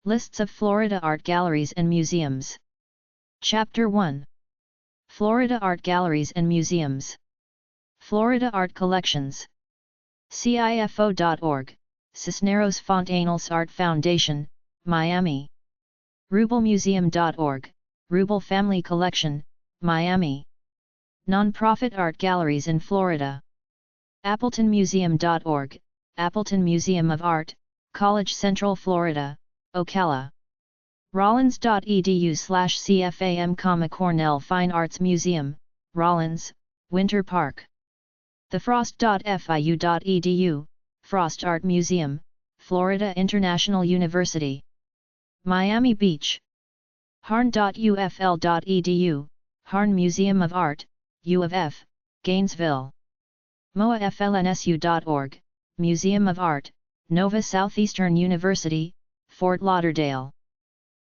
Lists of Florida art galleries and museums. Chapter 1. Florida art galleries and museums. Florida art collections. CIFO.org, Cisneros Fontanals Art Foundation, Miami. RubelMuseum.org, Rubel Family Collection, Miami. Nonprofit art galleries in Florida. AppletonMuseum.org, Appleton Museum of Art, College Central Florida, Ocala. Rollins.edu/CFAM, Cornell Fine Arts Museum, Rollins, Winter Park. thefrost.fiu.edu, Frost Art Museum, Florida International University. Miami Beach. harn.ufl.edu, Harn Museum of Art, U of F, Gainesville. moaflnsu.org, Museum of Art, Nova Southeastern University, Fort Lauderdale.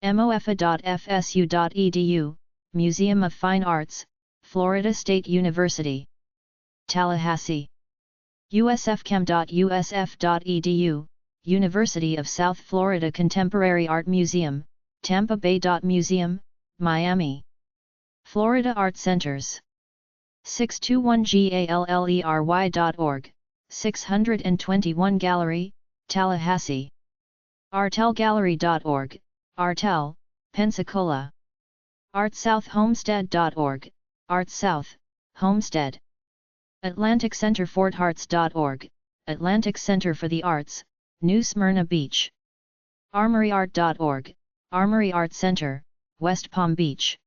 mofa.fsu.edu, Museum of Fine Arts, Florida State University. Tallahassee. usfchem.usf.edu, University of South Florida Contemporary Art Museum, Tampa Bay. Museum, Miami. Florida Art Centers. 621gallery.org, 621 Gallery, Tallahassee. artelgallery.org, Artel, Pensacola. artsouthhomestead.org, Arts South, Homestead. Atlantic Center FortHarts.org, Atlantic Center for the Arts, New Smyrna Beach. armoryart.org, Armory Art Center, West Palm Beach.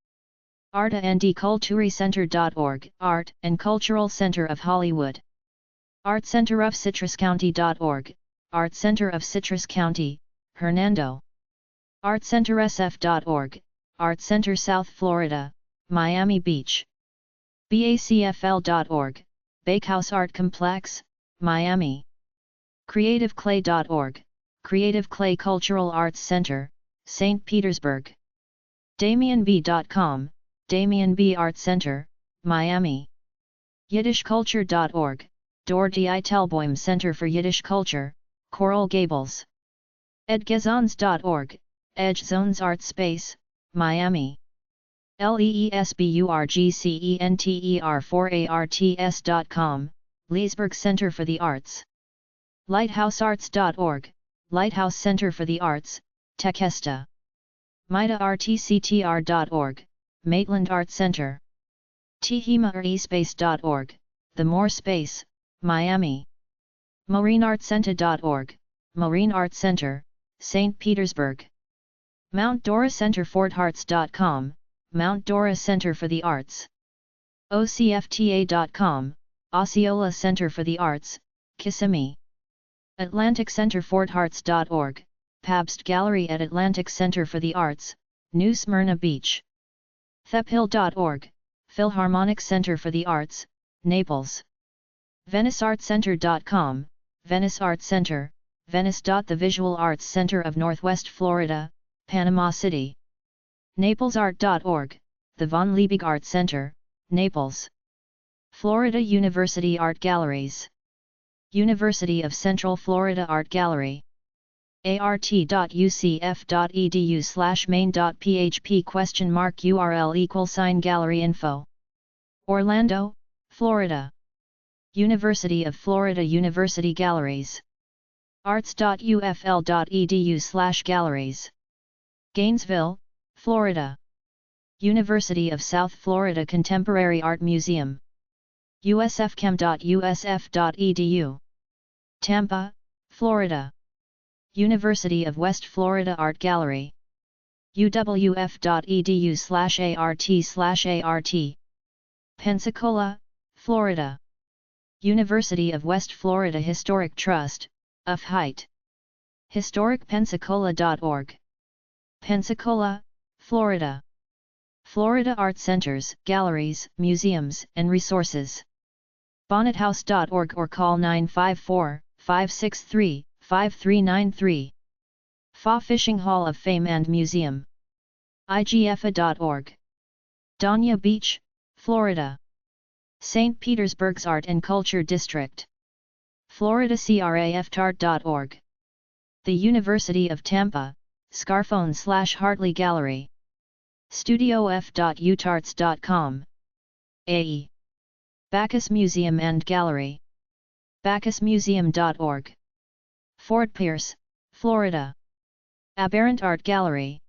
artandculturecenter.org, Art and Cultural Center of Hollywood. Art Center of CitrusCounty.org, Art Center of Citrus County, Hernando. artcentersf.org, Art Center South Florida, Miami Beach. bacfl.org, Bakehouse Art Complex, Miami. creativeclay.org, Creative Clay Cultural Arts Center, St. Petersburg. damianb.com, Damian B. Art Center, Miami. yiddishculture.org, Dor Telboim Center for Yiddish Culture, Coral Gables. edgezons.org, Edge Zones Art Space, Miami. leesburgcenter4arts.com, Leesburg Center for the Arts. lighthousearts.org, Lighthouse Center for the Arts, Tequesta. midartctr.org, Maitland Art Center. tehemarespace.org, The Moore Space, Miami. marineartcenter.org, Marine Art Center, St. Petersburg. Mount Dora Center FortHarts.com, Mount Dora Center for the Arts. ocfta.com, Osceola Center for the Arts, Kissimmee. Atlantic Center FortHarts.org, Pabst Gallery at Atlantic Center for the Arts, New Smyrna Beach. thephill.org, Philharmonic Center for the Arts, Naples. VeniceArtCenter.com, Venice Art Center, Venice. The Visual Arts Center of Northwest Florida, Panama City. NaplesArt.org, the Von Liebig Art Center, Naples. Florida University Art Galleries. University of Central Florida Art Gallery. art.ucf.edu/main.php $URL =gallery info. Orlando, Florida. University of Florida University Galleries. arts.ufl.edu/galleries. Gainesville, Florida. University of South Florida Contemporary Art Museum. usfchem.usf.edu. Tampa, Florida. University of West Florida Art Gallery. uwf.edu/art/art. Pensacola, Florida. University of West Florida Historic Trust, of Height. historicpensacola.org. Pensacola, Florida. Florida Art Centers, Galleries, Museums, and Resources. bonnethouse.org or call 954-563-5393. FA Fishing Hall of Fame and Museum. igfa.org. Dania Beach, Florida. St. Petersburg's Art and Culture District. Florida CRAFTART.org. The University of Tampa, Scarphone/Hartley Gallery. studiof.utarts.com. AE. Bacchus Museum and Gallery. bacchusmuseum.org. Fort Pierce, Florida. Aberrant Art Gallery.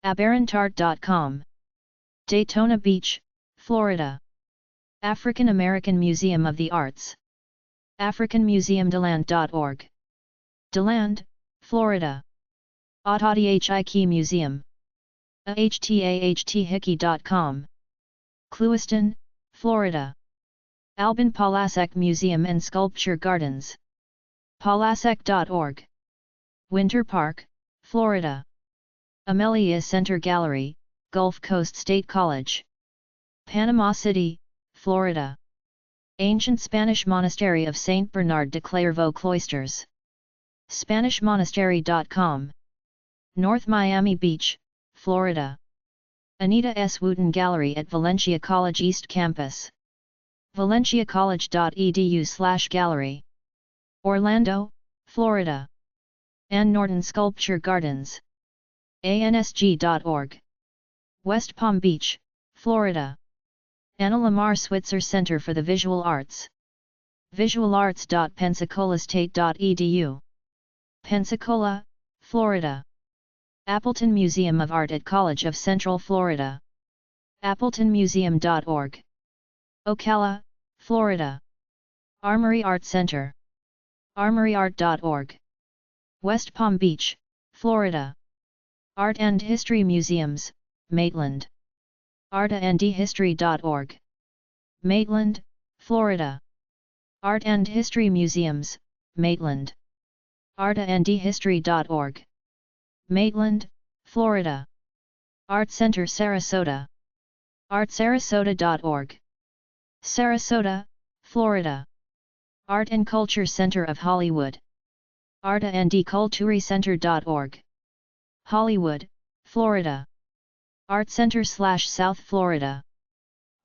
aberrantart.com. Daytona Beach, Florida. African American Museum of the Arts. africanmuseumdeland.org. DeLand, Florida. Ottahiki Museum. ahtahthickey.com. Clewiston, Florida. Albin Polasek Museum and Sculpture Gardens. polasek.org. Winter Park, Florida. Amelia Center Gallery, Gulf Coast State College. Panama City, Florida. Ancient Spanish Monastery of St. Bernard de Clairvaux Cloisters. SpanishMonastery.com. North Miami Beach, Florida. Anita S. Wooten Gallery at Valencia College East Campus. valenciacollege.edu/gallery. Orlando, Florida. Ann Norton Sculpture Gardens. ansg.org. West Palm Beach, Florida. Anna Lamar Switzer Center for the Visual Arts. visualarts.pensacolaState.edu. Pensacola, Florida. Appleton Museum of Art at College of Central Florida. appletonmuseum.org. Ocala, Florida. Armory Art Center. armoryart.org. West Palm Beach, Florida. Art and History Museums, Maitland. artandhistory.org. Maitland, Florida. Art and History Museums, Maitland. artandhistory.org. Maitland, Florida. Art Center Sarasota. artsarasota.org. Sarasota, Florida. Art and Culture Center of Hollywood. artandculturecenter.org. Hollywood, Florida. Art Center/South Florida.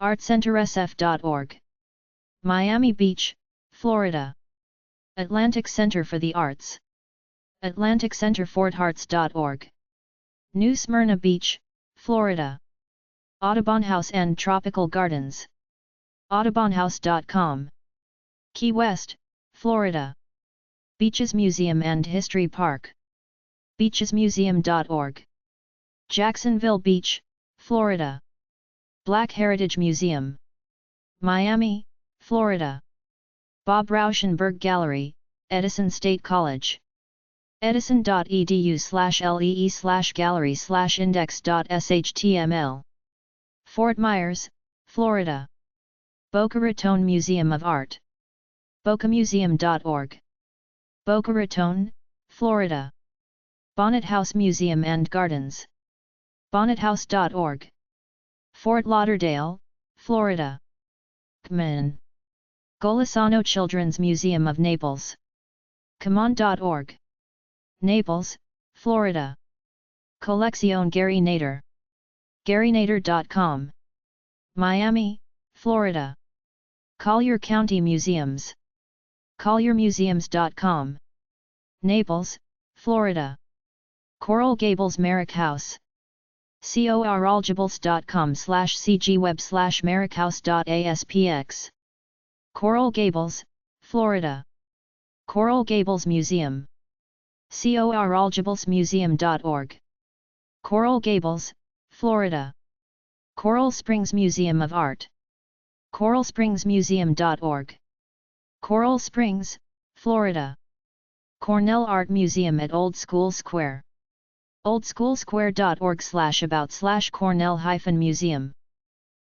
artcentersf.org. Miami Beach, Florida. Atlantic Center for the Arts. atlanticcenterfortarts.org. New Smyrna Beach, Florida. Audubon House and Tropical Gardens. audubonhouse.com. Key West, Florida. Beaches Museum and History Park. beachesmuseum.org. Jacksonville Beach, Florida. Black Heritage Museum. Miami, Florida. Bob Rauschenberg Gallery, Edison State College. edison.edu/lee/gallery/index.html. Fort Myers, Florida. Boca Raton Museum of Art. bocamuseum.org. Boca Raton, Florida. Bonnet House Museum and Gardens. bonnethouse.org. Fort Lauderdale, Florida. Kman. Golisano Children's Museum of Naples. Kman.org. Naples, Florida. Colección Gary Nader. GaryNader.com. Miami, Florida. Collier County Museums. CollierMuseums.com. Naples, Florida. Coral Gables Merrick House. coralgables.com/cgweb/merrickhouse.aspx. Coral Gables, Florida. Coral Gables Museum. coralgablesmuseum.org. Coral Gables, Florida. Coral Springs Museum of Art. coralspringsmuseum.org. Coral Springs, Florida. Cornell Art Museum at Old School Square. oldschoolsquare.org/about/Cornell-Museum.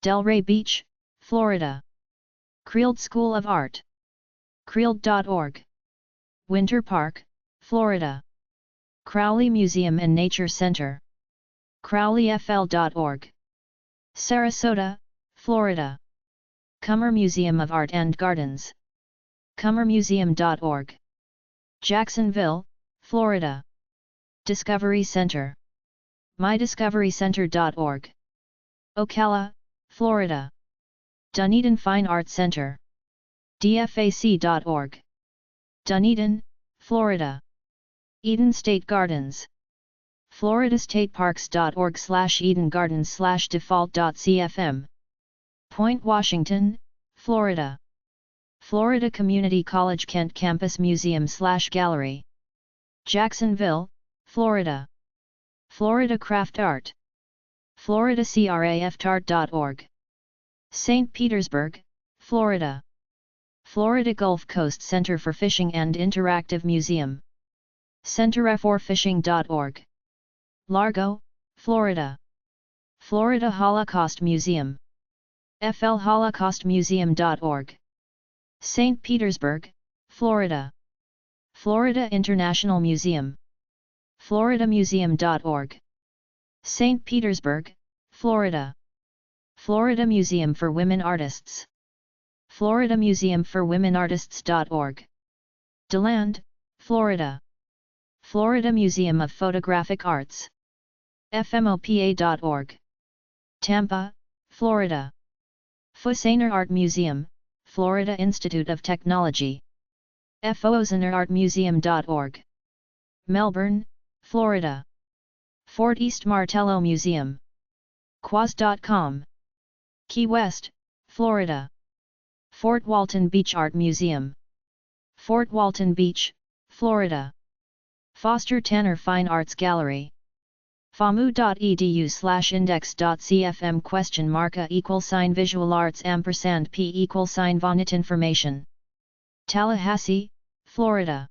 Delray Beach, Florida. Creeld School of Art. creeld.org. Winter Park, Florida. Crowley Museum and Nature Center. crowleyfl.org. Sarasota, Florida. Cummer Museum of Art and Gardens. cummermuseum.org. Jacksonville, Florida. Discovery Center. mydiscoverycenter.org. Ocala, Florida. Dunedin Fine Arts Center. dfac.org. Dunedin, Florida. Eden State Gardens. FloridaStateParks.org/EdenGardens/default.cfm. Point Washington, Florida. Florida Community College Kent Campus Museum/Gallery. Jacksonville, Florida. Florida Craft Art. FloridaCraftArt.org. St. Petersburg, Florida. Florida Gulf Coast Center for Fishing and Interactive Museum. CenterForFishing.org. Largo, Florida. Florida Holocaust Museum. FLHolocaustMuseum.org. St. Petersburg, Florida. Florida International Museum. FloridaMuseum.org. St. Petersburg, Florida. Florida Museum for Women Artists. FloridaMuseumForWomenArtists.org. DeLand, Florida. Florida Museum of Photographic Arts. FMOPA.org. Tampa, Florida. Fusainer Art Museum, Florida Institute of Technology. FOSanerArtMuseum.org. Melbourne, Florida. Fort East Martello Museum. Quaz.com. Key West, Florida. Fort Walton Beach Art Museum. Fort Walton Beach, Florida. Foster Tanner Fine Arts Gallery. famu.edu/index.cfm $?visualarts &p vonit information. Tallahassee, Florida.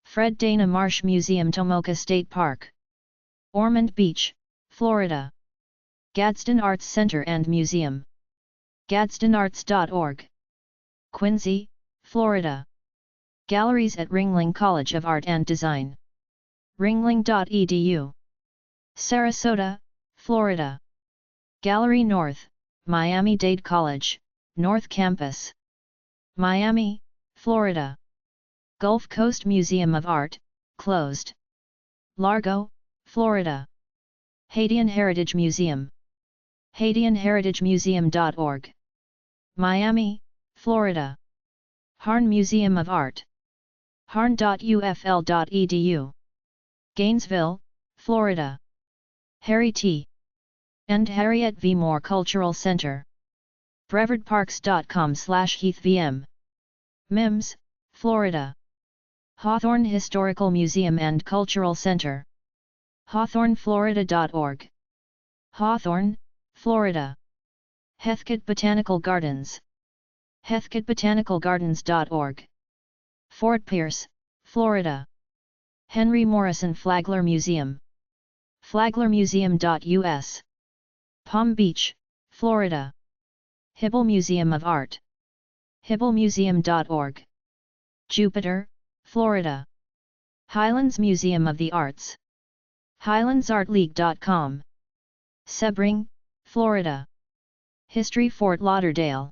Fred Dana Marsh Museum Tomoka State Park. Ormond Beach, Florida. Gadsden Arts Center and Museum. GadsdenArts.org. Quincy, Florida. Galleries at Ringling College of Art and Design. Ringling.edu. Sarasota, Florida. Gallery North, Miami-Dade College, North Campus. Miami, Florida. Gulf Coast Museum of Art, closed. Largo, Florida. Haitian Heritage Museum. HaitianHeritageMuseum.org. Miami, Florida. Harn Museum of Art. harn.ufl.edu. Gainesville, Florida. Harry T. and Harriet V. Moore Cultural Center. BrevardParks.com/HeathVM. Mims, Florida. Hawthorne Historical Museum and Cultural Center. HawthorneFlorida.org. Hawthorne, Florida. Heathcote Botanical Gardens. HeathcoteBotanicalGardens.org. Fort Pierce, Florida. Henry Morrison Flagler Museum. FlaglerMuseum.us. Palm Beach, Florida. Hibble Museum of Art. HibbleMuseum.org. Jupiter, Florida. Highlands Museum of the Arts. HighlandsArtLeague.com. Sebring, Florida. History Fort Lauderdale.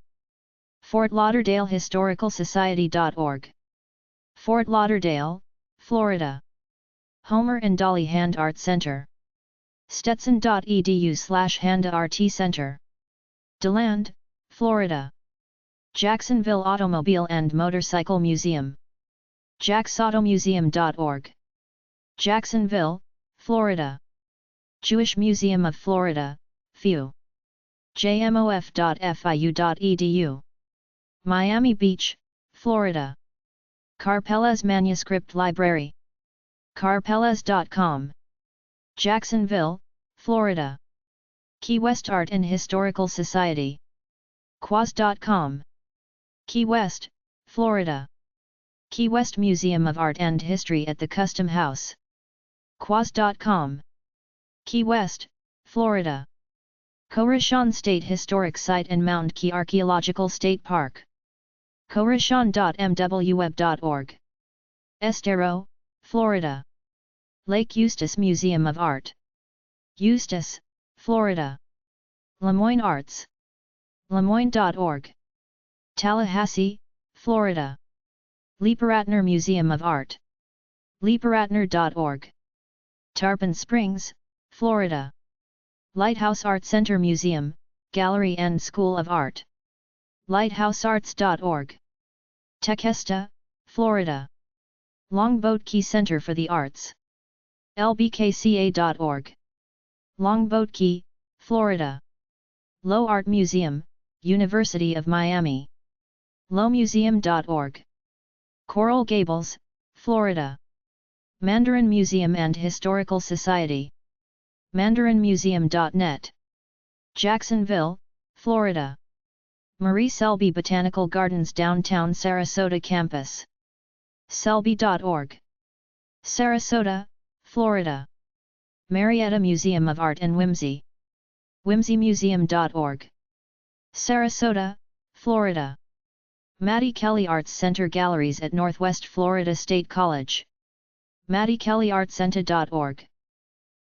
Fort Lauderdale Historical Society.org. Fort Lauderdale, Florida. Homer and Dolly Hand Art Center. Stetson.edu/Handa RT Center. DeLand, Florida. Jacksonville Automobile and Motorcycle Museum. jacksautomuseum.org. Jacksonville, Florida. Jewish Museum of Florida, FEW. jmof.fiu.edu. Miami Beach, Florida. Carpella's Manuscript Library. carpellas.com. Jacksonville, Florida. Key West Art and Historical Society. Quaz.com. Key West, Florida. Key West Museum of Art and History at the Custom House. Quaz.com. Key West, Florida. Corishawn State Historic Site and Mound Key Archaeological State Park. Corishawn.mweb.org. Estero, Florida. Lake Eustis Museum of Art. Eustis, Florida. Lemoyne Arts. Lemoyne.org. Tallahassee, Florida. Leeperatner Museum of Art. Leeperatner.org. Tarpon Springs, Florida. Lighthouse Art Center Museum, Gallery and School of Art. lighthousearts.org. Tequesta, Florida. Longboat Key Center for the Arts. lbkca.org. Longboat Key, Florida. Low Art Museum, University of Miami. lowmuseum.org. Coral Gables, Florida. Mandarin Museum and Historical Society. mandarinmuseum.net. Jacksonville, Florida. Marie Selby Botanical Gardens Downtown Sarasota Campus. selby.org. Sarasota, Florida. Marietta Museum of Art and Whimsy. whimsymuseum.org. Sarasota, Florida. Maddie Kelly Arts Center Galleries at Northwest Florida State College. maddiekellyartcenter.org.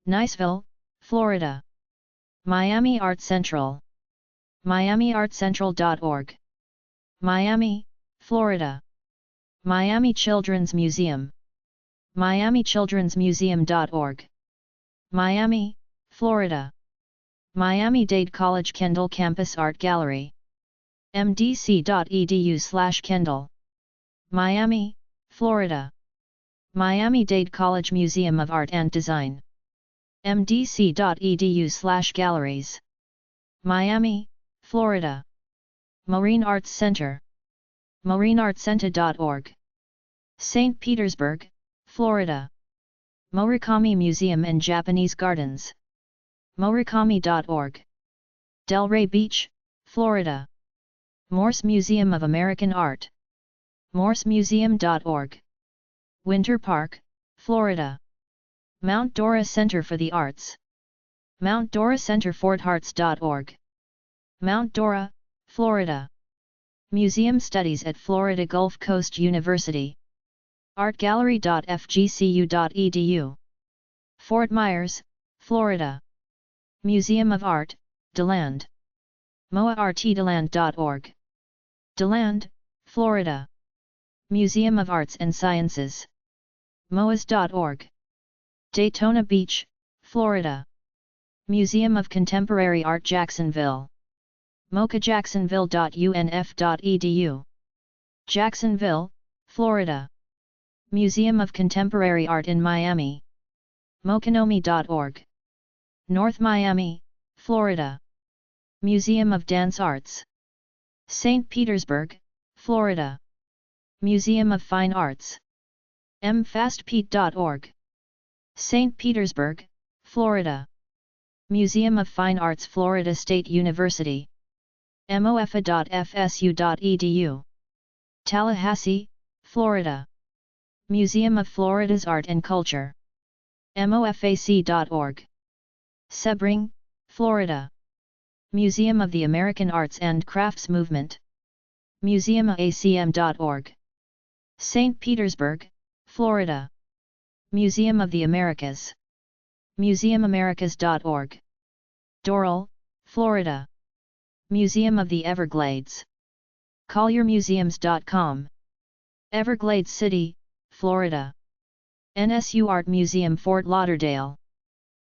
Niceville, Florida. Miami Art Central. miamiartcentral.org. Miami, Florida. Miami Children's Museum. miamichildrensmuseum.org. Miami, Florida. Miami-Dade College Kendall Campus Art Gallery. mdc.edu/Kendall. Miami, Florida. Miami-Dade College Museum of Art and Design. mdc.edu/galleries. Miami, Florida. Marine Arts Center. marineartcenter.org. St. Petersburg, Florida. Morikami Museum and Japanese Gardens. morikami.org. Delray Beach, Florida. Morse Museum of American Art. morsemuseum.org. Winter Park, Florida. Mount Dora Center for the Arts. Mount Dora Center fortarts.org. Mount Dora, Florida. Museum Studies at Florida Gulf Coast University. artgallery.fgcu.edu. Fort Myers, Florida. Museum of Art, DeLand. moaartdeland.org. DeLand, Florida. Museum of Arts and Sciences. moas.org. Daytona Beach, Florida. Museum of Contemporary Art Jacksonville. mocajacksonville.unf.edu. Jacksonville, Florida. Museum of Contemporary Art in Miami. moconomy.org. North Miami, Florida. Museum of Dance Arts. St. Petersburg, Florida. Museum of Fine Arts. mfastpete.org. St. Petersburg, Florida. Museum of Fine Arts Florida State University. mofa.fsu.edu. Tallahassee, Florida. Museum of Florida's Art and Culture. mofac.org. Sebring, Florida. Museum of the American Arts and Crafts Movement. museumacm.org. St. Petersburg, Florida. Museum of the Americas. museumamericas.org. Doral, Florida. Museum of the Everglades. colliermuseums.com. Everglades City, Florida. NSU Art Museum Fort Lauderdale.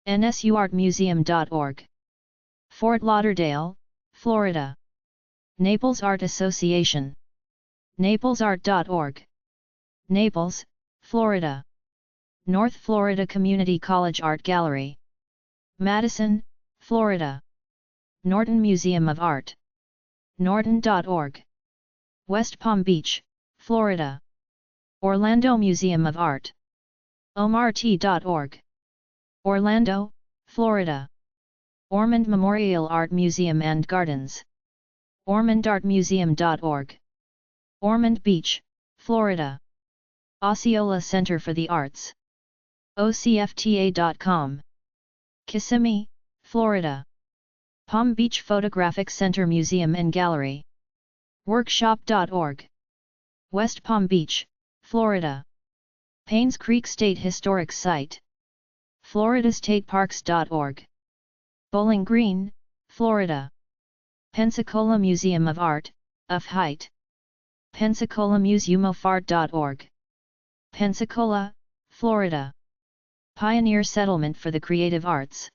nsuartmuseum.org. Fort Lauderdale, Florida. Naples Art Association. naplesart.org. Naples, Florida. North Florida Community College Art Gallery. Madison, Florida. Norton Museum of Art. norton.org. West Palm Beach, Florida. Orlando Museum of Art. omrt.org. Orlando, Florida. Ormond Memorial Art Museum and Gardens. ormondartmuseum.org. Ormond Beach, Florida. Osceola Center for the Arts. ocfta.com. Kissimmee, Florida. Palm Beach Photographic Center Museum and Gallery. Workshop.org. West Palm Beach, Florida. Paynes Creek State Historic Site. FloridaStateParks.org. Bowling Green, Florida. Pensacola Museum of Art, of Height. PensacolaMuseumofArt.org. Pensacola, Florida. Pioneer Settlement for the Creative Arts.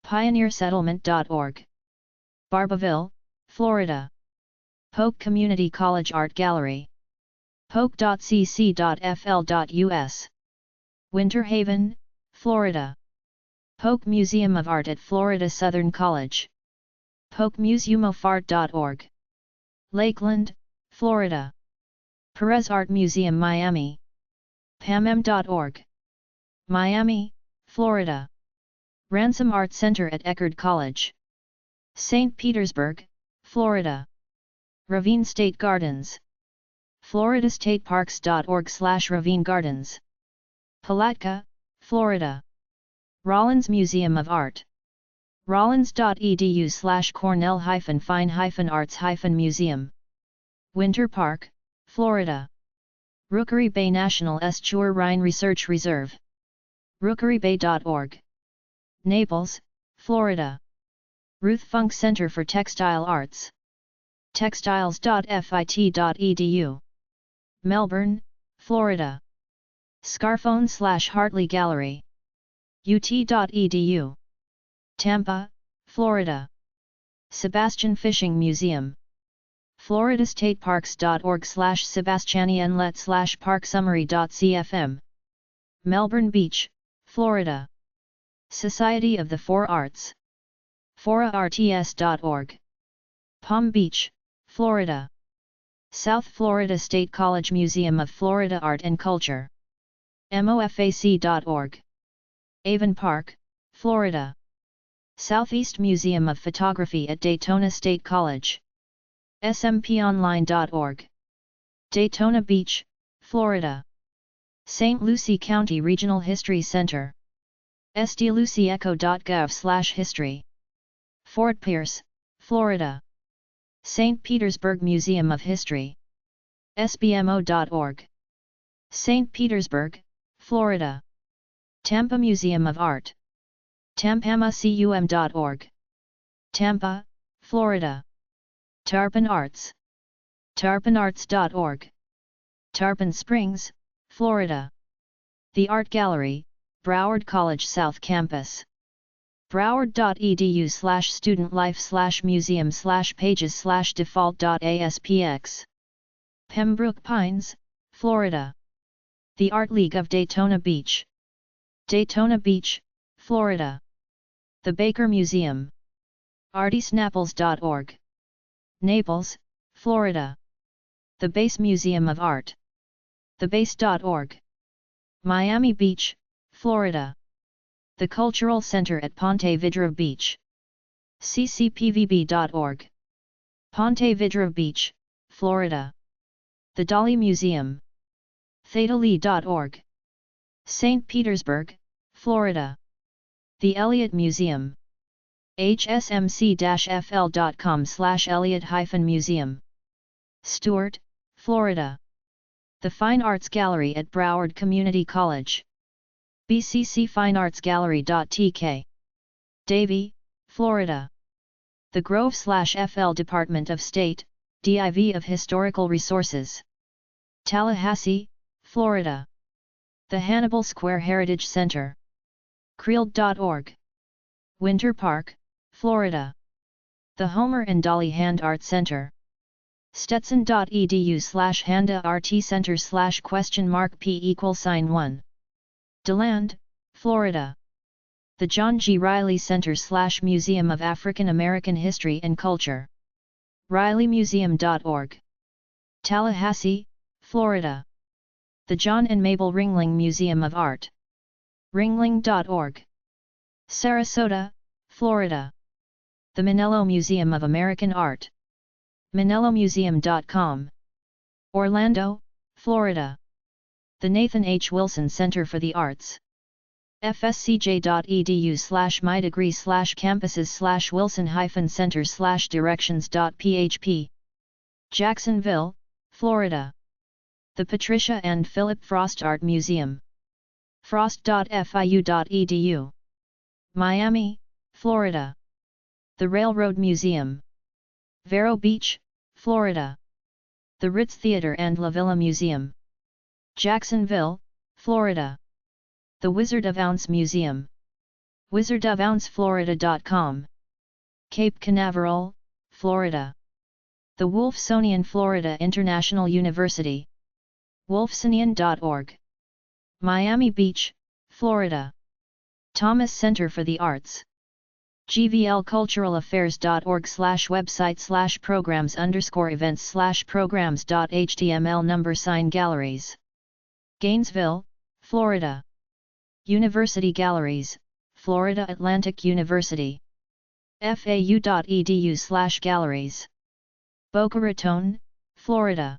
PioneerSettlement.org. Barbaville, Florida. Polk Community College Art Gallery. Polk.cc.fl.us. Winter Haven, Florida. Polk Museum of Art at Florida Southern College. polkmuseumofart.org. Lakeland, Florida. Perez Art Museum Miami. pamm.org. Miami, Florida. Ransom Art Center at Eckerd College. St. Petersburg, Florida. Ravine State Gardens. floridastateparks.org/Ravine Gardens. Palatka, Florida. Rollins Museum of Art. rollins.edu/Cornell-Fine-Arts-Museum. Winter Park, Florida. Rookery Bay National Estuary Rhine Research Reserve. rookerybay.org. Naples, Florida. Ruth Funk Center for Textile Arts. textiles.fit.edu. Melbourne, Florida. Scarphone/Hartley Gallery. ut.edu. Tampa, Florida. Sebastian Fishing Museum. floridastateparks.org/sebastianianlet/parksummary.cfm. Melbourne Beach, Florida. Society of the Four Arts. forarts.org. Palm Beach, Florida. South Florida State College Museum of Florida Art and Culture. mofac.org. Avon Park, Florida. Southeast Museum of Photography at Daytona State College. smponline.org. Daytona Beach, Florida. St. Lucie County Regional History Center. stlucieeco.gov/history. Fort Pierce, Florida. St. Petersburg Museum of History. sbmo.org. St. Petersburg, Florida. Tampa Museum of Art. tampamacum.org. Tampa, Florida. Tarpon Arts. tarponarts.org. Tarpon Springs, Florida. The Art Gallery, Broward College South Campus. broward.edu/student-life/museum/pages/default.aspx. Pembroke Pines, Florida. The Art League of Daytona Beach. Daytona Beach, Florida. The Baker Museum. artiesnaples.org. Naples, Florida. The Base Museum of Art. thebase.org. Miami Beach, Florida. The Cultural Center at Ponte Vedra Beach. ccpvb.org. Ponte Vedra Beach, Florida. The Dolly Museum. thetalee.org. St. Petersburg, Florida. The Elliott Museum. hsmc-fl.com/Elliott-museum. Stuart, Florida. The Fine Arts Gallery at Broward Community College. bccfineartsgallery.tk. Davie, Florida. The Grove/FL Department of State, Div of Historical Resources. Tallahassee, Florida. The Hannibal Square Heritage Center. Creel.org. Winter Park, Florida. The Homer and Dolly Hand Art Center. stetson.edu/handa-rt-center/?p=1. DeLand, Florida. The John G. Riley Center/Museum of African American History and Culture. rileymuseum.org. Tallahassee, Florida. The John and Mabel Ringling Museum of Art. ringling.org. Sarasota, Florida. The Manello Museum of American Art. manellomuseum.com. Orlando, Florida. The Nathan H. Wilson Center for the Arts. fscj.edu/my-degree/campuses/wilson-center/directions.php. Jacksonville, Florida. The Patricia and Philip Frost Art Museum. frost.fiu.edu. Miami, Florida. The Railroad Museum. Vero Beach, Florida. The Ritz Theater and La Villa Museum. Jacksonville, Florida. The Wizard of Ounce Museum. wizardofounceflorida.com. Cape Canaveral, Florida. The Wolfsonian Florida International University. wolfsonian.org. Miami Beach, Florida. Thomas Center for the Arts. gvlculturalaffairs.org/websites/programs_events/programs.html galleries. Gainesville, Florida. University Galleries, Florida Atlantic University. fau.edu/galleries. Boca Raton, Florida.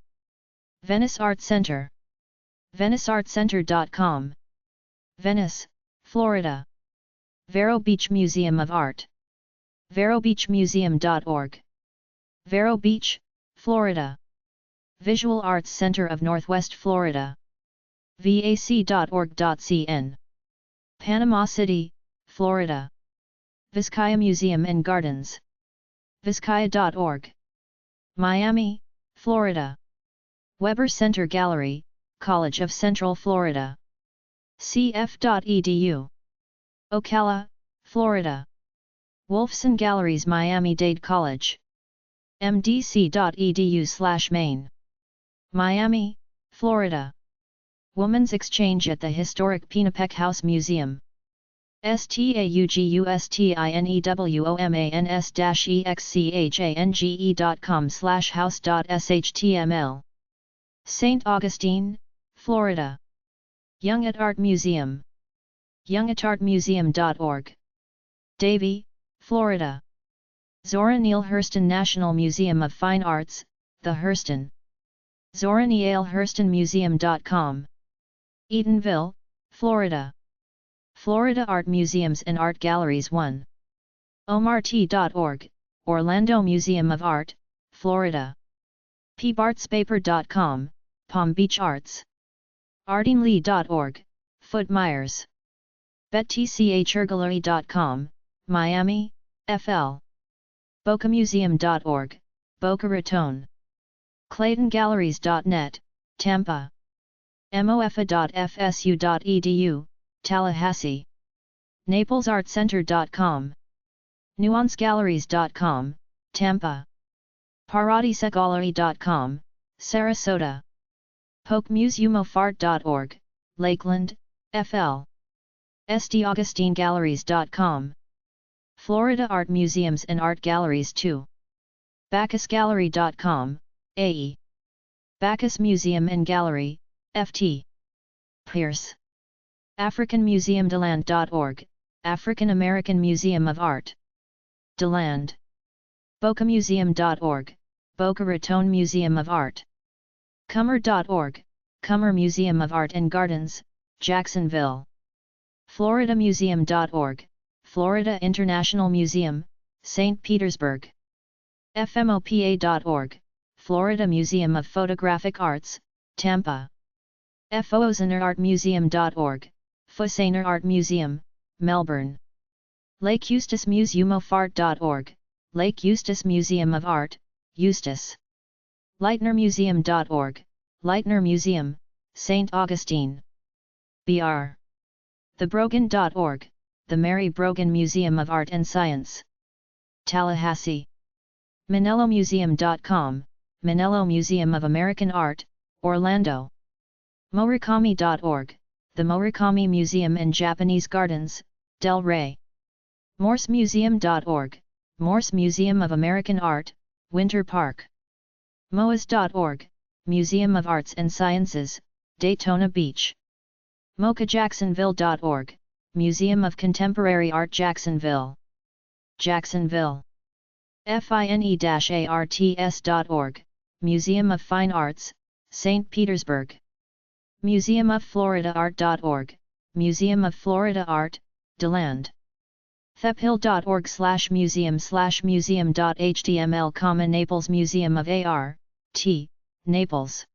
Venice Art Center. VeniceArtCenter.com. Venice, Florida. Vero Beach Museum of Art. VeroBeachMuseum.org. Vero Beach, Florida. Visual Arts Center of Northwest Florida. VAC.org.cn. Panama City, Florida. Vizcaya Museum and Gardens. Vizcaya.org. Miami, Florida. Weber Center Gallery, College of Central Florida. cf.edu. Ocala, Florida. Wolfson Galleries Miami-Dade College. mdc.edu/main. Miami, Florida. Women's Exchange at the Historic Penapec House Museum. staugustinewoms-exchange.com/house.html. St. Augustine, Florida. Young at Art Museum. youngatartmuseum.org. Davie, Florida. Zora Neale Hurston National Museum of Fine Arts, the Hurston. ZoraNealeHurstonMuseum.com. Eatonville, Florida. Florida Art Museums and Art Galleries 1. OMART.org, Orlando Museum of Art, Florida. PBArtsPaper.com, Palm Beach Arts. ArtingLea.org, Foote Myers. BetTCHErgallery.com, Miami, FL. BocaMuseum.org, Boca Raton. ClaytonGalleries.net, Tampa. mofa.fsu.edu, Tallahassee. NaplesArtCenter.com. NuanceGalleries.com, Tampa. ParatiSaGallery.com, Sarasota. PokeMuseumofArt.org, Lakeland, FL. staugustinegalleries.com. Florida Art Museums and Art Galleries 2. BacchusGallery.com, AE. Bacchus Museum and Gallery, FT. Pierce. AfricanMuseumDeland.org, African American Museum of Art. DeLand. BocaMuseum.org, Boca Raton Museum of Art. Cummer.org, Cummer Museum of Art and Gardens, Jacksonville. FloridaMuseum.org, Florida International Museum, St. Petersburg. FMOPA.org, Florida Museum of Photographic Arts, Tampa. FOZNRArtmuseum.org, Fosaner Art Museum, Melbourne. Lake Eustis Museumofart.org, Lake Eustis Museum of Art, Eustis. LeitnerMuseum.org, Leitner Museum, St. Augustine. BR. TheBrogan.org, the Mary Brogan Museum of Art and Science. Tallahassee. ManelloMuseum.com, Manello Museum of American Art, Orlando. Morikami.org, the Morikami Museum and Japanese Gardens, Del Rey. MorseMuseum.org, Morse Museum of American Art, Winter Park. MOAS.org, Museum of Arts and Sciences, Daytona Beach. MochaJacksonville.org, Museum of Contemporary Art Jacksonville. Jacksonville. FINE-ARTS.org, Museum of Fine Arts, St. Petersburg. Museum of Florida Art.org, Museum of Florida Art, DeLand. thephill.org/museum/museum.html, Naples Museum of AR, T, Naples.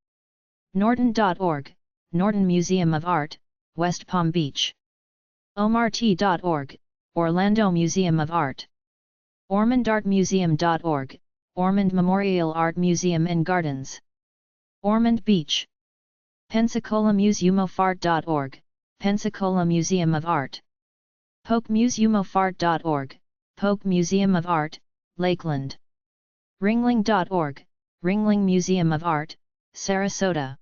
Norton.org, Norton Museum of Art, West Palm Beach. OMART.org, Orlando Museum of Art. OrmondArtMuseum.org, Ormond Memorial Art Museum and Gardens. Ormond Beach. PensacolaMuseumofArt.org, Pensacola Museum of Art. PokeMuseumofArt.org, Polk Museum of Art, Lakeland. Ringling.org, Ringling Museum of Art, Sarasota.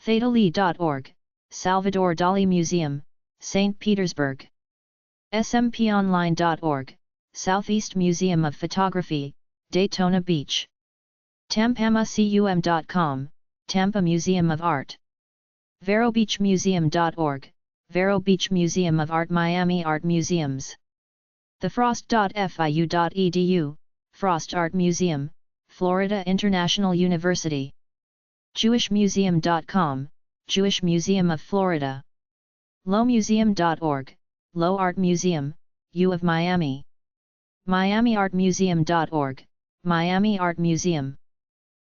Thetalee.org, Salvador Dali Museum, St. Petersburg. smponline.org, Southeast Museum of Photography, Daytona Beach. tampamacum.com, Tampa Museum of Art. verobeachmuseum.org, Vero Beach Museum of Art. Miami Art Museums. thefrost.fiu.edu, Frost Art Museum, Florida International University. jewishmuseum.com, Jewish Museum of Florida. lowmuseum.org, Low Art Museum, U of Miami. miamiartmuseum.org, Miami Art Museum.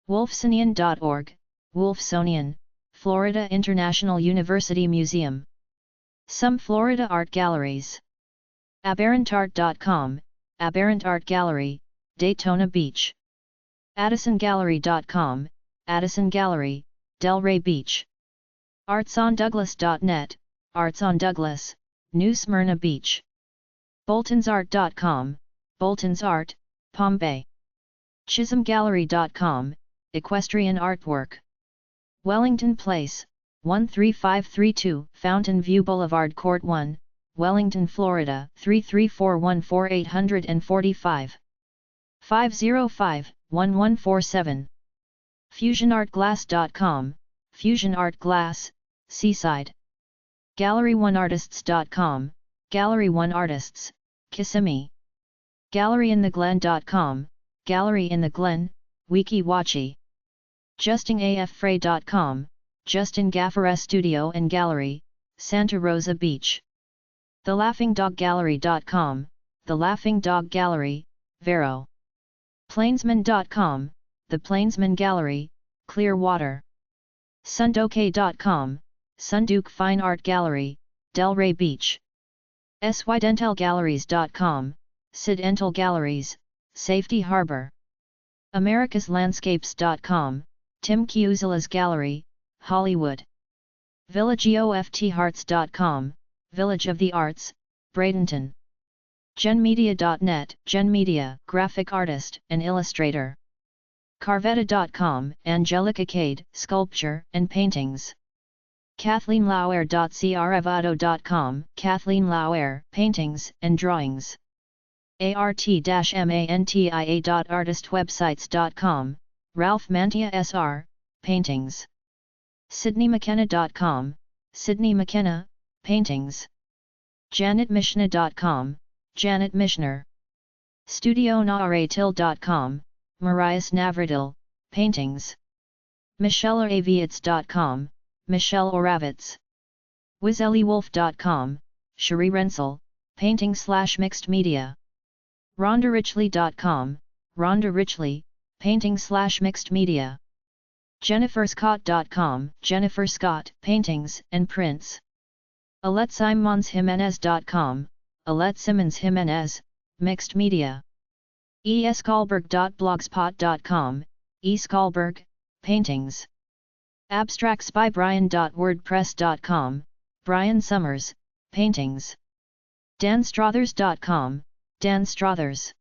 wolfsonian.org, Wolfsonian, Florida International University Museum. Some Florida Art Galleries. aberrantart.com, Aberrant Art Gallery, Daytona Beach. addisongallery.com, Addison Gallery, Delray Beach. artsondouglas.net, Arts on Douglas, New Smyrna Beach. boltonsart.com, Bolton's Art, Palm Bay. chisholmgallery.com, Equestrian Artwork. Wellington Place, 13532 Fountain View Boulevard, Court 1, Wellington, Florida 33414-845. 505-1147. FusionArtGlass.com, Fusion Art Glass, Seaside. GalleryOneArtists.com, Gallery One Artists, Kissimmee. GalleryInTheGlen.com, Gallery in the Glen, Weeki Wachee. JustinAFFrey.com, Justin Gaffaré Studio and Gallery, Santa Rosa Beach. TheLaughingDogGallery.com, The Laughing Dog Gallery, Vero. Plainsman.com, The Plainsman Gallery, Clearwater. Sunduke.com, Sunduke Fine Art Gallery, Delray Beach. SYDentalGalleries.com, Sidental Galleries, Safety Harbor. AmericasLandscapes.com, Tim Chiuzila's Gallery, Hollywood. VillageOFTHearts.com, Village of the Arts, Bradenton. GenMedia.net, GenMedia, graphic artist and illustrator. Carvetta.com, Angelica Cade, sculpture and paintings. KathleenLauer.crevado.com, Kathleen Lauer, paintings and drawings. art-mantia.artistwebsites.com, Ralph Mantia SR, paintings. SydneyMcKenna.com, Sydney McKenna, paintings. JanetMishna.com, Janet Mishner. StudioNaaratil.com, Marias Navratil, paintings. MichelleOravitz.com, Michelle Oravitz. WizEllyWolf.com, Cherie Rensel, painting/mixed media. RhondaRichley.com, Rhonda Richley, painting/mixed media. JenniferScott.com, Jennifer Scott, paintings and prints. AletSimonsJimenez.com, Alet Simmons Jimenez, mixed media. eskalberg.blogspot.com, eskalberg, paintings. abstractsbybrian.wordpress.com, Brian Summers, paintings. danstruthers.com, Dan Struthers.